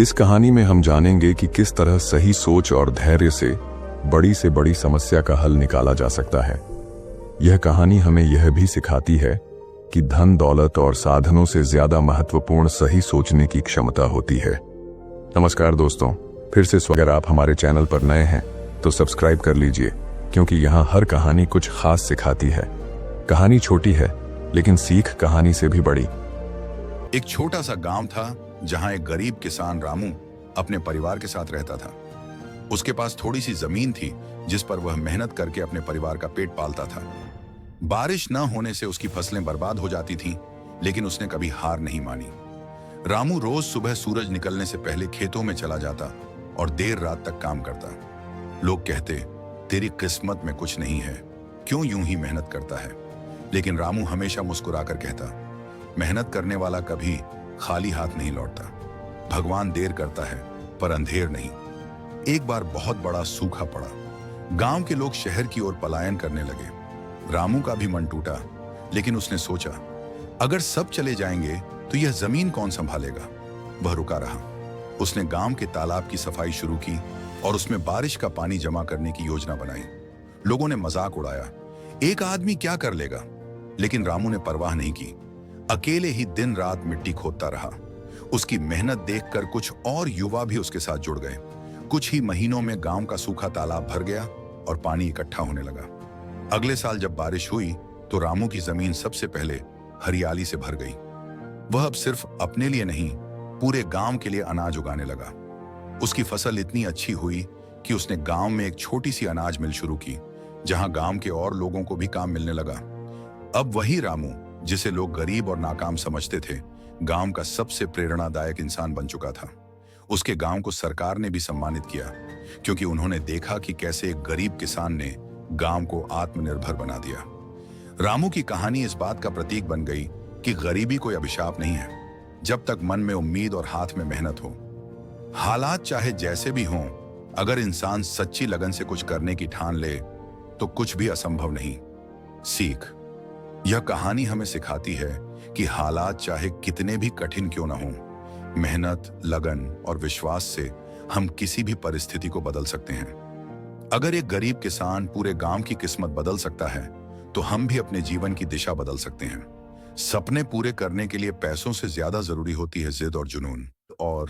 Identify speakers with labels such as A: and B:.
A: इस कहानी में हम जानेंगे कि किस तरह सही सोच और धैर्य से बड़ी समस्या का हल निकाला जा सकता है। यह कहानी हमें यह भी सिखाती है कि धन दौलत और साधनों से ज्यादा महत्वपूर्ण सही सोचने की क्षमता होती है। नमस्कार दोस्तों, फिर से अगर आप हमारे चैनल पर नए हैं तो सब्सक्राइब कर लीजिए, क्योंकि यहाँ हर कहानी कुछ खास सिखाती है। कहानी छोटी है लेकिन सीख कहानी से भी बड़ी।
B: एक छोटा सा गांव था जहां एक गरीब किसान रामू अपने परिवार के साथ रहता था। उसके पास थोड़ी सी जमीन थी जिस पर वह मेहनत करके अपने परिवार का पेट पालता था। बारिश न होने से उसकी फसलें बर्बाद हो जाती थीं, लेकिन उसने कभी हार नहीं मानी। रामू रोज सुबह सूरज निकलने से पहले खेतों में चला जाता और देर रात तक काम करता। लोग कहते, तेरी किस्मत में कुछ नहीं है, क्यों यूं ही मेहनत करता है? लेकिन रामू हमेशा मुस्कुराकर कहता, मेहनत करने वाला कभी खाली हाथ नहीं लौटता। भगवान देर करता है पर अंधेर नहीं। एक बार बहुत बड़ा सूखा पड़ा। गांव के लोग शहर की ओर पलायन करने लगे। रामू का भी मन टूटा, लेकिन उसने सोचा, अगर सब चले जाएंगे तो यह जमीन कौन संभालेगा? वह रुका रहा। उसने गांव के तालाब की सफाई शुरू की और उसमें बारिश का पानी जमा करने की योजना बनाई। लोगों ने मजाक उड़ाया, एक आदमी क्या कर लेगा? लेकिन रामू ने परवाह नहीं की। अकेले ही दिन रात मिट्टी खोदता रहा। उसकी मेहनत देखकर कुछ और युवा भी उसके साथ जुड़ गए। कुछ ही महीनों में गांव का सूखा तालाब भर गया और पानी इकट्ठा होने लगा। अगले साल जब बारिश हुई तो रामू की जमीन सबसे पहले हरियाली से भर गई। वह अब सिर्फ अपने लिए नहीं, पूरे गांव के लिए अनाज उगाने लगा। उसकी फसल इतनी अच्छी हुई कि उसने गांव में एक छोटी सी अनाज मिल शुरू की, जहां गांव के और लोगों को भी काम मिलने लगा। अब वही रामू, जिसे लोग गरीब और नाकाम समझते थे, गांव का सबसे प्रेरणादायक इंसान बन चुका था। उसके गांव को सरकार ने भी सम्मानित किया, क्योंकि उन्होंने देखा कि कैसे एक गरीब किसान ने गांव को आत्मनिर्भर बना दिया। रामू की कहानी इस बात का प्रतीक बन गई कि गरीबी कोई अभिशाप नहीं है, जब तक मन में उम्मीद और हाथ में मेहनत हो। हालात चाहे जैसे भी हों, अगर इंसान सच्ची लगन से कुछ करने की ठान ले तो कुछ भी असंभव नहीं। सीख: यह कहानी हमें सिखाती है कि हालात चाहे कितने भी कठिन क्यों न हों, मेहनत, लगन और विश्वास से हम किसी भी परिस्थिति को बदल सकते हैं। अगर एक गरीब किसान पूरे गांव की किस्मत बदल सकता है, तो हम भी अपने जीवन की दिशा बदल सकते हैं। सपने पूरे करने के लिए पैसों से ज्यादा जरूरी होती है जिद और जुनून। और